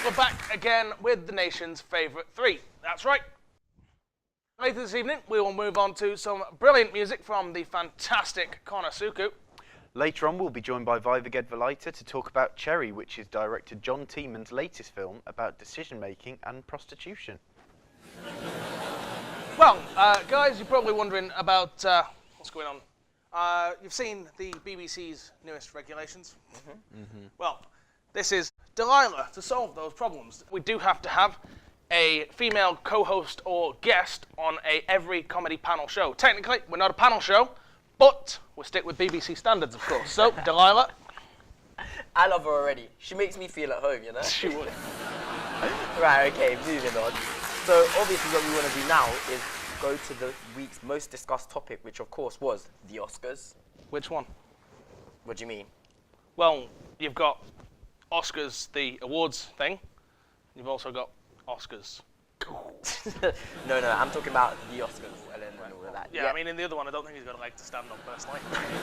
we're back again with the nation's favourite three. That's right. Later this evening, we will move on to some brilliant music from the fantastic Konosuke. Later on, we'll be joined by Vivaged Valita to talk about Cherry, which is director John Teeman's latest film about decision-making and prostitution. Well, guys, you're probably wondering about what's going on. You've seen the BBC's newest regulations. Well, this is Delilah to solve those problems. We do have to have a female co-host or guest on every comedy panel show. Technically, we're not a panel show, but we stick with BBC standards, of course. So, Delilah. I love her already. She makes me feel at home, you know? She would. Right, okay, moving on. So, obviously what we want to do now is go to the week's most discussed topic, which of course was the Oscars. Which one? What do you mean? Well, you've got Oscars, the awards thing. You've also got Oscars. No, I'm talking about the Oscars and all of that. Yeah, I mean, in the other one, I don't think he's got a leg to stand on, personally.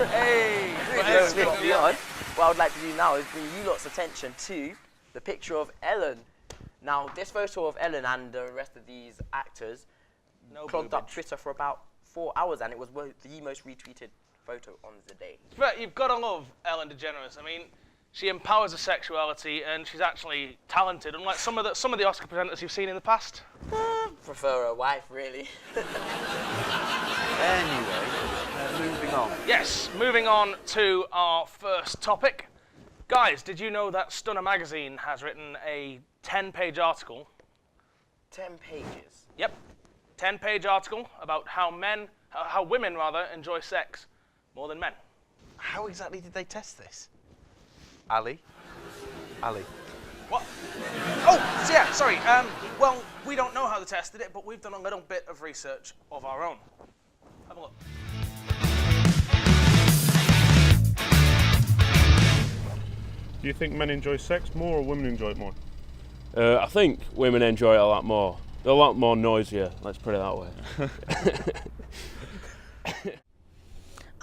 Hey! Moving on. What I would like to do now is bring you lot's attention to the picture of Ellen. Now, this photo of Ellen and the rest of these actors clogged up Twitter for about 4 hours, and it was the most retweeted photo on the day. But you've got to love Ellen DeGeneres. I mean, she empowers her sexuality, and she's actually talented, unlike some of the Oscar presenters you've seen in the past. Prefer a wife, really. Anyway, moving on. Yes, moving on to our first topic. Guys, did you know that Stunner magazine has written a 10-page article? 10 pages? Yep. 10-page article about how women enjoy sex more than men. How exactly did they test this? Ali? What? Oh, yeah, sorry. Well, we don't know how they tested it, but we've done a little bit of research of our own. Have a look. Do you think men enjoy sex more or women enjoy it more? I think women enjoy it a lot more. They're a lot more noisier, let's put it that way.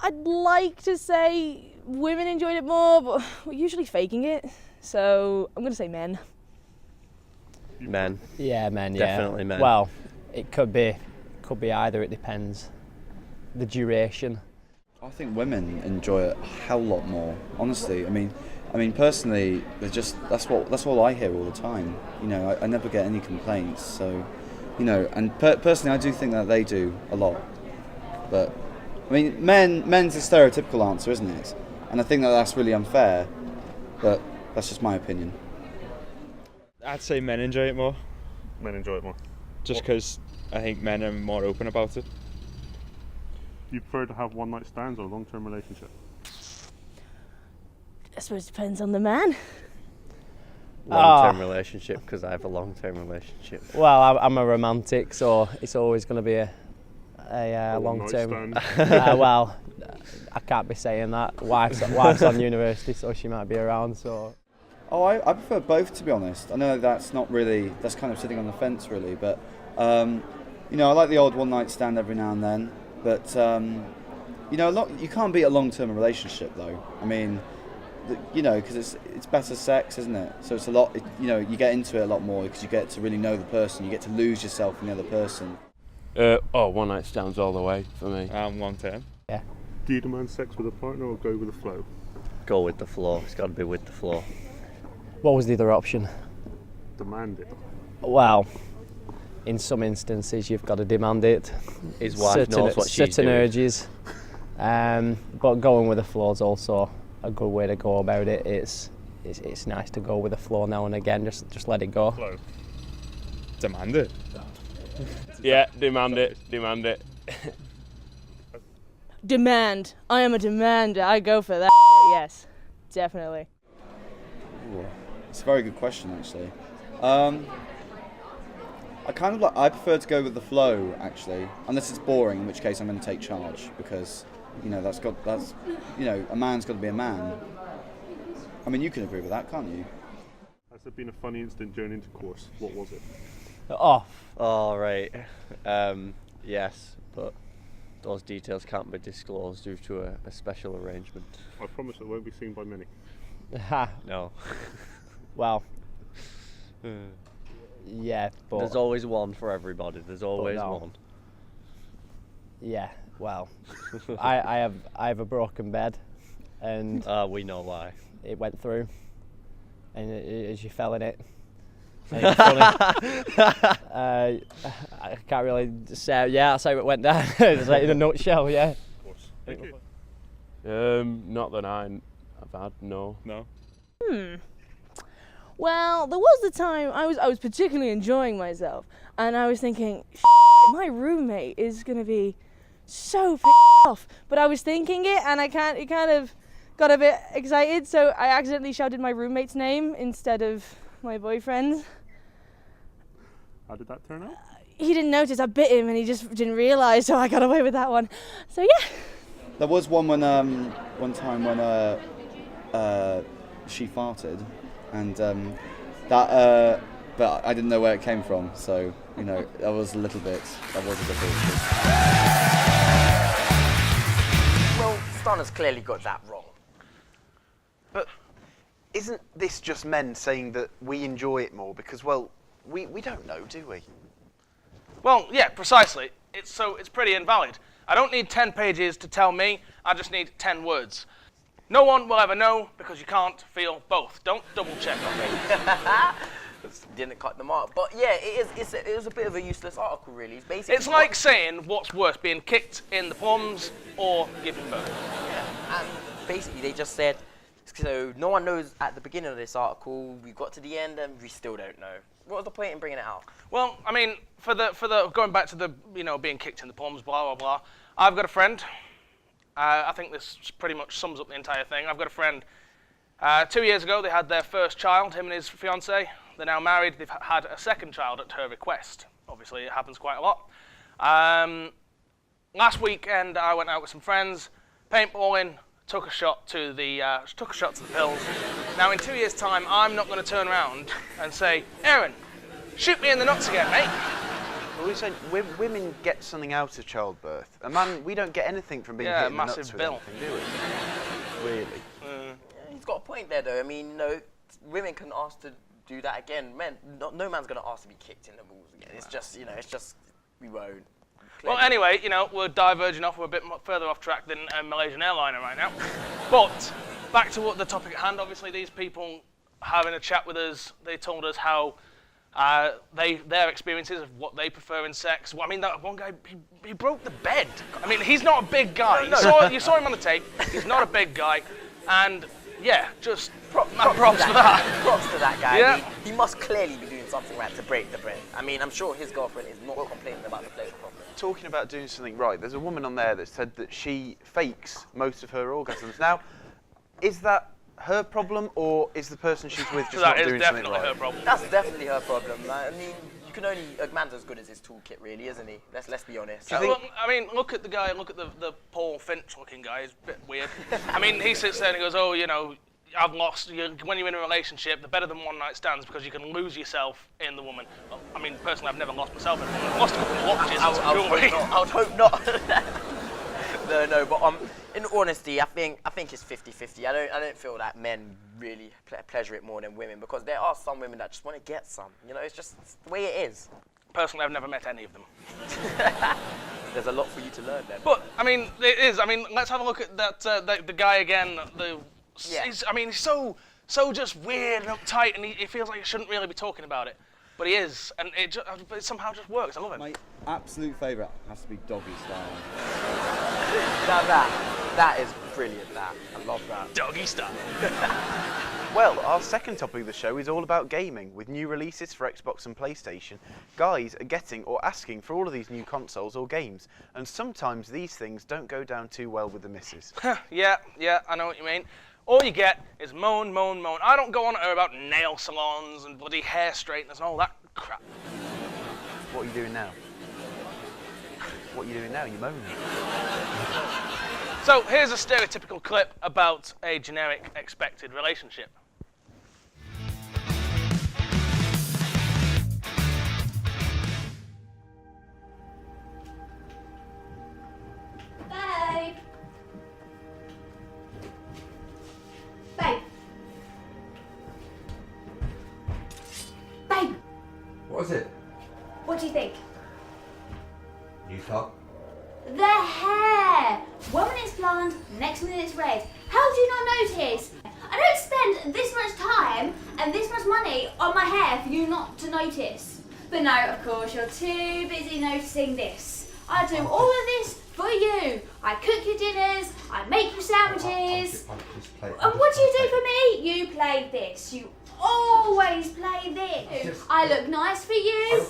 I'd like to say women enjoyed it more, but we're usually faking it. So I'm going to say men. Men. Yeah, men. Definitely men. Well, it could be either. It depends. The duration. I think women enjoy it a hell lot more. Honestly, I mean, personally, that's all I hear all the time. You know, I never get any complaints. So, you know, and personally, I do think that they do a lot. But I mean, men's a stereotypical answer, isn't it? And I think that that's really unfair. But that's just my opinion. I'd say men enjoy it more. Men enjoy it more. Just because I think men are more open about it. Do you prefer to have one-night stands or a long-term relationship? I suppose it depends on the man. Long-term relationship, because I have a long-term relationship. Well, I'm a romantic, so it's always going to be a long-term. Well, I can't be saying that. Wife's on university, so she might be around. So. Oh, I prefer both, to be honest. I know that's kind of sitting on the fence, really. But you know, I like the odd one-night stand every now and then. But you know, you can't beat a long-term relationship, though. I mean, you know, because it's better sex, isn't it? So it's a lot. You know, you get into it a lot more because you get to really know the person. You get to lose yourself in the other person. One night stands all the way for me. Long term. Yeah. Do you demand sex with a partner or go with the flow? Go with the flow. It's got to be with the flow. What was the other option? Demand it. Well, in some instances, you've got to demand it. His wife knows what she's certain doing. urges. But going with the flow is also a good way to go about it. It's nice to go with the flow now and again. Just let it go. Flow. Demand it. Yeah, demand it. Demand. I am a demander. I go for that. Yes, definitely. Ooh, it's a very good question, actually. I prefer to go with the flow, actually, unless it's boring, in which case I'm going to take charge, because you know a man's got to be a man. I mean, you can agree with that, can't you? Has there been a funny incident during intercourse? What was it? Oh, right. Yes, but those details can't be disclosed due to a special arrangement. I promise it won't be seen by many. No. Well, Yeah, but There's always one for everybody. There's always no. one. yeah, well, I have a broken bed, and We know why. it went through, and as you fell in it. And it's funny. I can't really say. Yeah, that's how it went down. It's like in a nutshell. Yeah. Of course. Thank you. Not that I've had, no. No. Well, there was the time I was particularly enjoying myself, and I was thinking, my roommate is gonna be so off. But I was thinking it, and it kind of got a bit excited, so I accidentally shouted my roommate's name instead of my boyfriend's. How did that turn out? He didn't notice I bit him, and he just didn't realise, so I got away with that one. So yeah. There was one one time when she farted, and that but I didn't know where it came from, so that was a little bit. Well, Stunner's clearly got that wrong. But isn't this just men saying that we enjoy it more? Because, well, we don't know, do we? Well, yeah, precisely. It's pretty invalid. I don't need 10 pages to tell me, I just need 10 words. No one will ever know because you can't feel both. Don't double check on me. Didn't cut them out. But yeah, it was a bit of a useless article, really. It's like saying what's worse, being kicked in the plums or giving birth. Yeah, and basically they just said, so no one knows at the beginning of this article, we got to the end and we still don't know. What was the point in bringing it out? Well, I mean, for the going back to the being kicked in the plums, blah blah blah. I've got a friend. I think this pretty much sums up the entire thing. I've got a friend. 2 years ago, they had their first child. Him and his fiancée. They're now married. They've had a second child at her request. Obviously, it happens quite a lot. Last weekend, I went out with some friends, paintballing. Took a shot to the pills. Now, in 2 years' time, I'm not going to turn around and say, Aaron, shoot me in the nuts again, mate. Well, we said women get something out of childbirth. A man, we don't get anything from being hit in the nuts massive with bill. anything, do we? Really? He's got a point there, though. I mean, women can ask to do that again. Men, no man's going to ask to be kicked in the balls again. It's just, we won't. Well, anyway, we're diverging off. We're a bit further off track than a Malaysian airliner right now. But back to what the topic at hand. Obviously, these people having a chat with us, they told us how their experiences of what they prefer in sex. Well, I mean, that one guy, he broke the bed. I mean, he's not a big guy. No. You saw him on the tape. He's not a big guy, and yeah, just props for that. Props to that guy. Yeah. He must clearly be doing something right to break the bread. I mean, I'm sure his girlfriend is not complaining about the pleasure problem. Talking about doing something right, there's a woman on there that said that she fakes most of her orgasms. Now, is that her problem, or is the person she's with just not doing something right? That is definitely her problem. That's definitely her problem. I mean, a man's as good as his toolkit, really, isn't he? Let's be honest. Look at the guy. Look at the Paul Finch-looking guy. He's a bit weird. I mean, he sits there and he goes, "Oh, I've lost. When you're in a relationship, the better than one-night stands because you can lose yourself in the woman." Well, I mean, personally, I've never lost myself in a woman. I've lost a couple of watches. I would hope not. No, but in honesty, I think it's 50-50. I don't feel that men really pleasure it more than women, because there are some women that just want to get some. It's just the way it is. Personally, I've never met any of them. There's a lot for you to learn then. But I mean, it is. I mean, let's have a look at that. The guy again. He's so just weird and uptight, and he feels like he shouldn't really be talking about it, but he is, and it somehow just works. I love it. My absolute favourite has to be doggy style. Now that is brilliant. I love that. Doggy style. Well, our second topic of the show is all about gaming. With new releases for Xbox and PlayStation, guys are getting or asking for all of these new consoles or games, and sometimes these things don't go down too well with the missus. Yeah, I know what you mean. All you get is moan, moan, moan. I don't go on at her about nail salons and bloody hair straighteners and all that crap. What are you doing now? You moaning. So here's a stereotypical clip about a generic expected relationship. Babe. Babe. Babe. was it? What do you think? You thought? The hair! One minute it's blonde, next minute it's red. How do you not notice? I don't spend this much time and this much money on my hair for you not to notice. But no, of course, you're too busy noticing this. I do all of this for you. I cook your dinners, I make you sandwiches. And what do you do for me? You play this. You always play this. I look nice for you.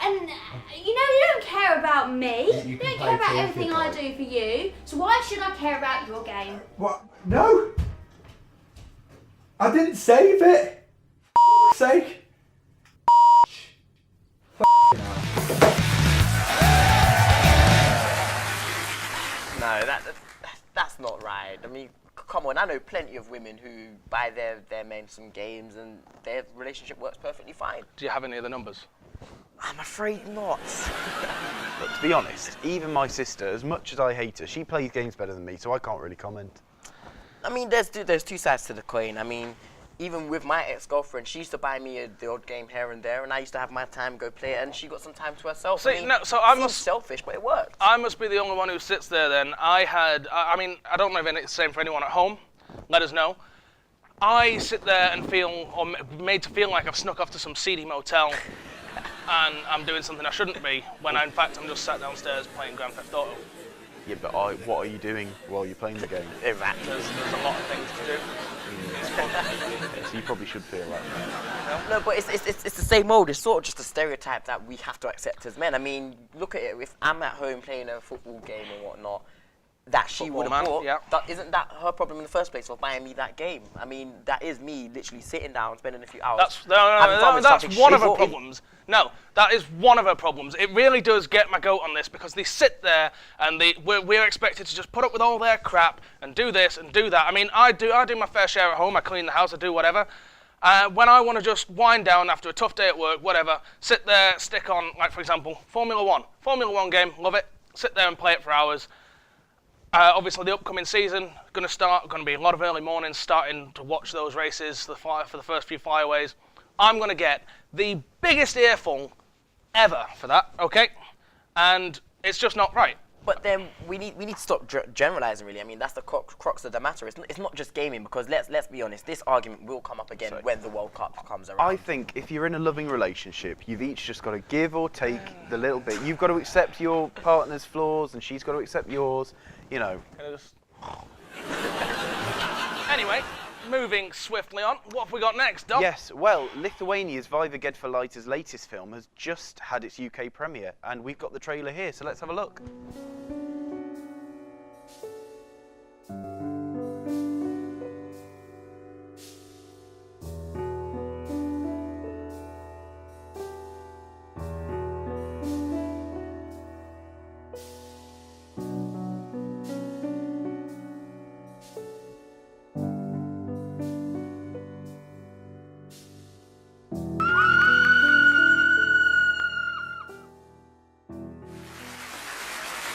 And you know, you don't care about me. You don't care about everything I do for you. So why should I care about your game? What? No! I didn't save it! For sake! No, that's not right. I mean, come on, I know plenty of women who buy their men some games and their relationship works perfectly fine. Do you have any of the numbers? I'm afraid not. But to be honest, even my sister, as much as I hate her, she plays games better than me, so I can't really comment. I mean, there's two sides to the coin. I mean, even with my ex-girlfriend, she used to buy me the odd game here and there, and I used to have my time go play it, and she got some time to herself. See, I mean, no, so I must selfish, but it worked. I must be the only one who sits there then. I mean, I don't know if it's the same for anyone at home. Let us know. I sit there and feel, or made to feel like I've snuck off to some seedy motel and I'm doing something I shouldn't be, when in fact I'm just sat downstairs playing Grand Theft Auto. Yeah, but what are you doing while you're playing the game? Exactly. There's a lot of things to do. So you probably should feel like that. No, but it's the same old. It's sort of just a stereotype that we have to accept as men. I mean, look at it. If I'm at home playing a football game or whatnot, that she would have bought, yeah. Isn't that her problem in the first place for buying me that game? I mean, that is me literally sitting down, spending a few hours. That's one of her problems. No, that is one of her problems. It really does get my goat on this because they sit there and we're expected to just put up with all their crap and do this and do that. I mean, I do my fair share at home. I clean the house, I do whatever. When I want to just wind down after a tough day at work, whatever, sit there, stick on, like for example, Formula 1. Formula 1 game, love it. Sit there and play it for hours. Obviously, the upcoming season going to be a lot of early mornings starting to watch those races for the first few flyaways. I'm going to get the biggest earful ever for that, okay? And it's just not right. But then we need to stop generalizing, really. I mean, that's the crux of the matter. It's not just gaming, because let's be honest, this argument will come up again when the World Cup comes around. I think if you're in a loving relationship, you've each just got to give or take the little bit. You've got to accept your partner's flaws, and she's got to accept yours. You know. Anyway, moving swiftly on, what have we got next, Dom? Yes, well, Lithuania's Viva Gedfalaita's latest film has just had its UK premiere, and we've got the trailer here, so let's have a look.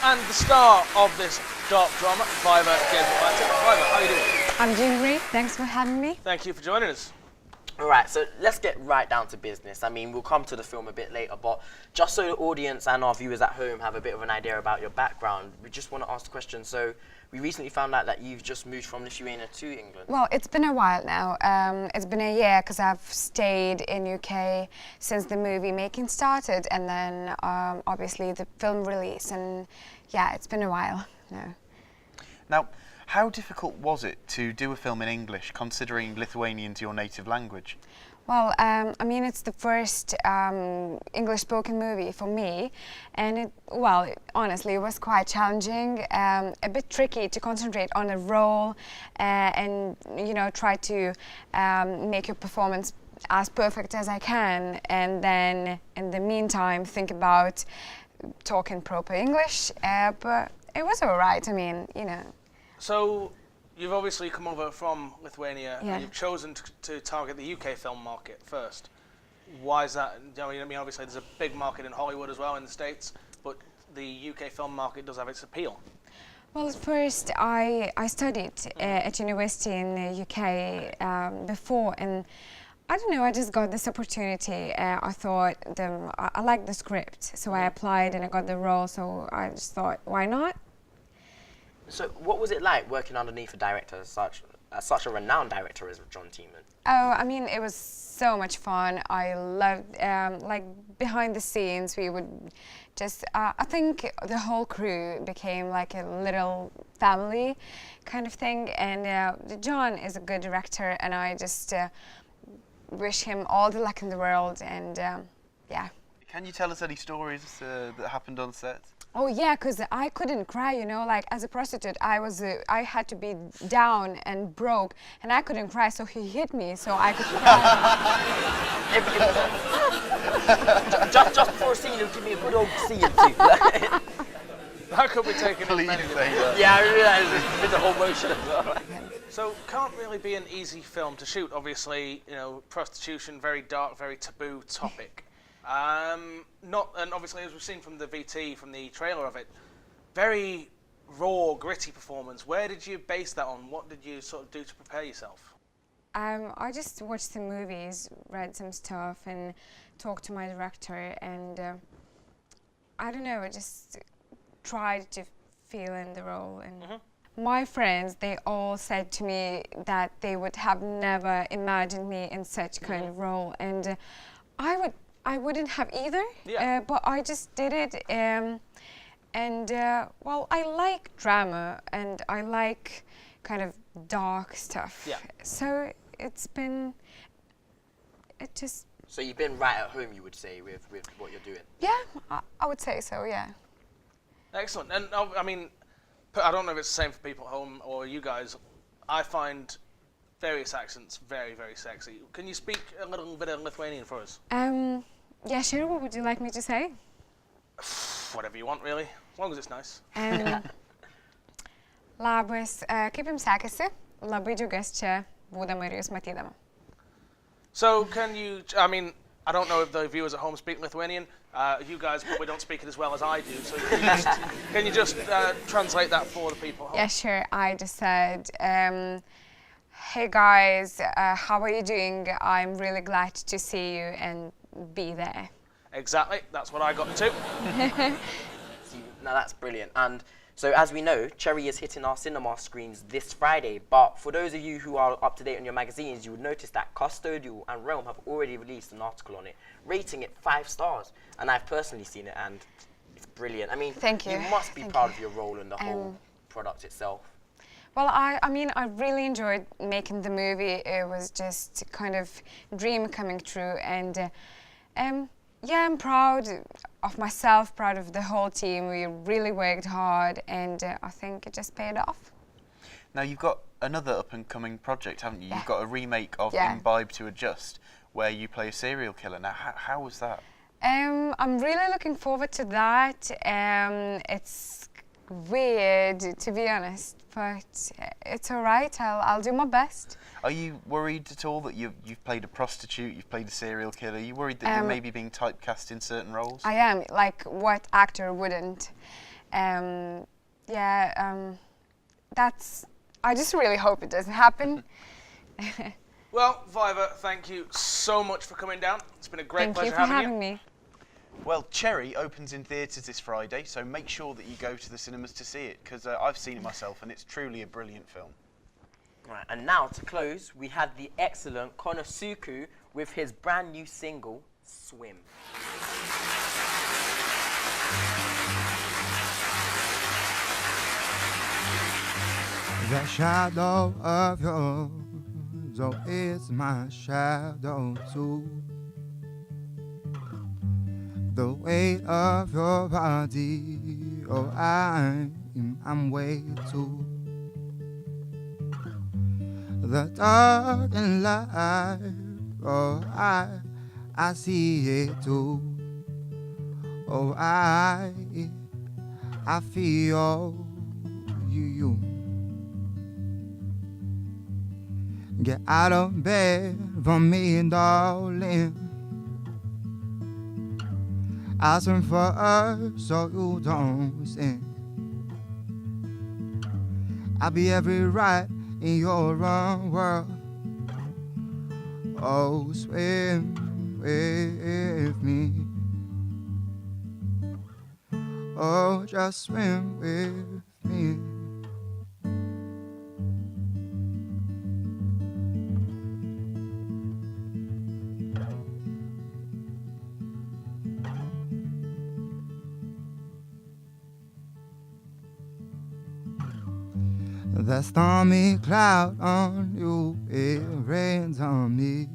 And the star of this dark drama, Viva Gedfalaita. Viva, how are you doing? I'm doing great. Thanks for having me. Thank you for joining us. All right, so let's get right down to business. I mean, we'll come to the film a bit later, but just so the audience and our viewers at home have a bit of an idea about your background, we just want to ask the question. So we recently found out that you've just moved from Lithuania to England. Well, it's been a while now. It's been a year because I've stayed in UK since the movie making started, and then obviously the film release, and yeah, it's been a while now. Now, how difficult was it to do a film in English, considering Lithuanian's your native language? Well, I mean, it's the first English-spoken movie for me, and honestly, it was quite challenging, a bit tricky to concentrate on a role and, you know, try to make your performance as perfect as I can, and then, in the meantime, think about talking proper English, but it was all right, I mean, you know. So, you've obviously come over from Lithuania, yeah. and you've chosen to target the UK film market first. Why is that? I mean, obviously there's a big market in Hollywood as well in the States, but the UK film market does have its appeal. Well, at first I studied at university in the UK before, and I don't know, I just got this opportunity. I thought I liked the script, so I applied and I got the role, so I just thought, why not? So what was it like working underneath a director such a renowned director as John Teeman? Oh, I mean, it was so much fun. I loved, like, behind the scenes, we would just, I think the whole crew became like a little family kind of thing. And John is a good director, and I just wish him all the luck in the world. And yeah. Can you tell us any stories that happened on set? Oh yeah, because I couldn't cry, you know, like as a prostitute, I had to be down and broke, and I couldn't cry, so he hit me so I could cry. just before a scene, he'll give me a good old scene too. That could be taken in many ways. Yeah, I realise it's a whole motion as well. So, can't really be an easy film to shoot. Obviously, you know, prostitution, very dark, very taboo topic. And obviously, as we've seen from the VT, from the trailer of it, very raw, gritty performance. Where did you base that on? What did you sort of do to prepare yourself? I just watched some movies, read some stuff, and talked to my director, and I don't know, I just tried to feel in the role. And my friends, they all said to me that they would have never imagined me in such kind of role, and I wouldn't have either, but I just did it. Well, I like drama and I like kind of dark stuff. Yeah. So So you've been right at home, you would say, with what you're doing? Yeah, I would say so, yeah. Excellent. And I mean, I don't know if it's the same for people at home or you guys. I find various accents very, very sexy. Can you speak a little bit of Lithuanian for us? Yeah, sure. What would you like me to say? Whatever you want, really, as long as it's nice. Labas, kaip jums sekasi? Labai džiaugiuosi čia būdama ir jūs matydama. So, can you, I mean, I don't know if the viewers at home speak Lithuanian. You guys probably don't speak it as well as I do, so can you just translate that for the people at home? Yeah, sure. I just said, hey guys, how are you doing? I'm really glad to see you and be there. Exactly, that's what I got too. Now that's brilliant. And so as we know, Cherry is hitting our cinema screens this Friday, but for those of you who are up to date on your magazines, you would notice that Custodial and Realm have already released an article on it, rating it 5 stars. And I've personally seen it, and it's brilliant. I mean, thank you. You must be proud of your role in the whole product itself. Well, I mean, I really enjoyed making the movie. It was just kind of dream coming true, and yeah, I'm proud of myself, proud of the whole team. We really worked hard, and I think it just paid off. Now, you've got another up-and-coming project, haven't you? Yeah. You've got a remake of Imbibe to Adjust, where you play a serial killer. Now, how was that? I'm really looking forward to that. It's weird, to be honest, but it's all right. I'll do my best. Are you worried at all that you've played a prostitute, you've played a serial killer? Are you worried that you're maybe being typecast in certain roles? I am. Like, what actor wouldn't? That's. I just really hope it doesn't happen. Well, Viva, thank you so much for coming down. It's been a great pleasure having you. Thank you for having me. Well, Cherry opens in theatres this Friday, so make sure that you go to the cinemas to see it, because I've seen it myself and it's truly a brilliant film. Right, and now to close, we had the excellent Konosuke with his brand new single, Swim. The shadow of yours, oh, it's my shadow too. The weight of your body, oh, I'm way too. The dark and light, oh, I see it too. Oh, I feel you. Get out of bed for me, darling. I'll swim for us so you don't sink. I'll be every right in your own world. Oh, swim with me. Oh, just swim with me. The stormy cloud on you, it rains on me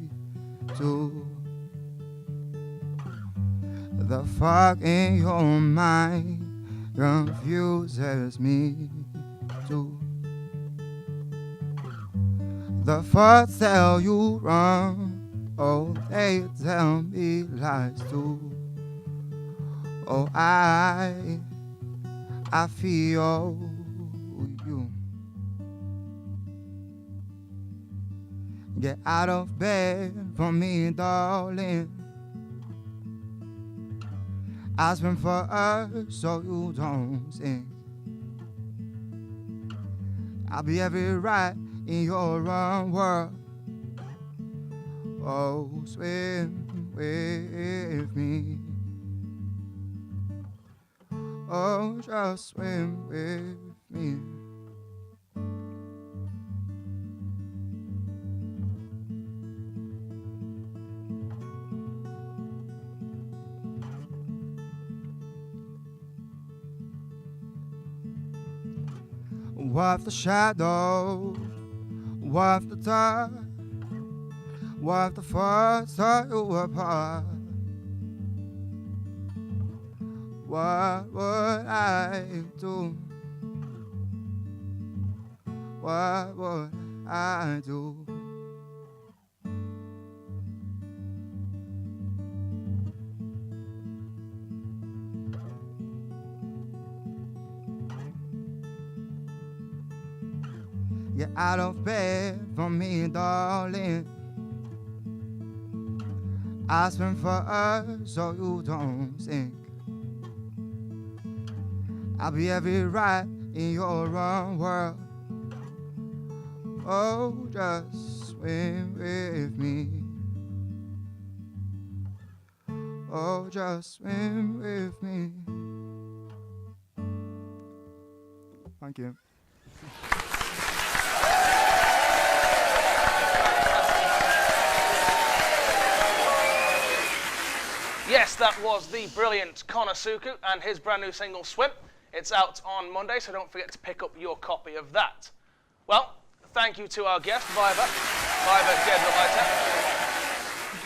too. The fog in your mind confuses me too. The thoughts tell you wrong, oh, they tell me lies too. Oh, I feel you. Get out of bed for me, darling. I swim for us so you don't sink. I'll be every right in your own world. Oh, swim with me. Oh, just swim with me. What the shadow, what the dark, what the thoughts tore you apart. What would I do? What would I do? Get out of bed for me, darling. I swim for us so you don't sink. I'll be every right in your own world. Oh, just swim with me. Oh, just swim with me. Thank you. Yes, that was the brilliant Konosuke and his brand new single, Swim. It's out on Monday, so don't forget to pick up your copy of that. Well, thank you to our guest, Viva Gedreliter.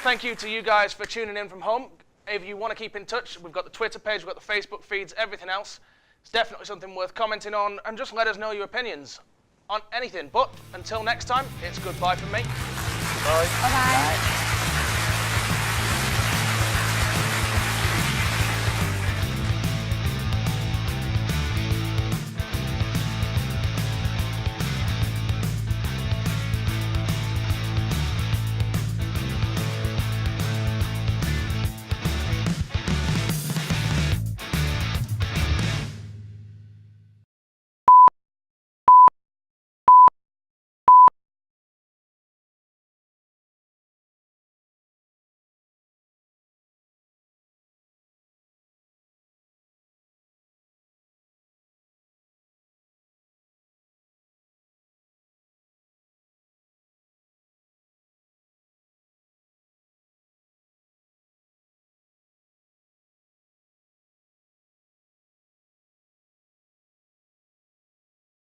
Thank you to you guys for tuning in from home. If you want to keep in touch, we've got the Twitter page, we've got the Facebook feeds, everything else. It's definitely something worth commenting on, and just let us know your opinions on anything. But until next time, it's goodbye from me. Bye. Bye-bye.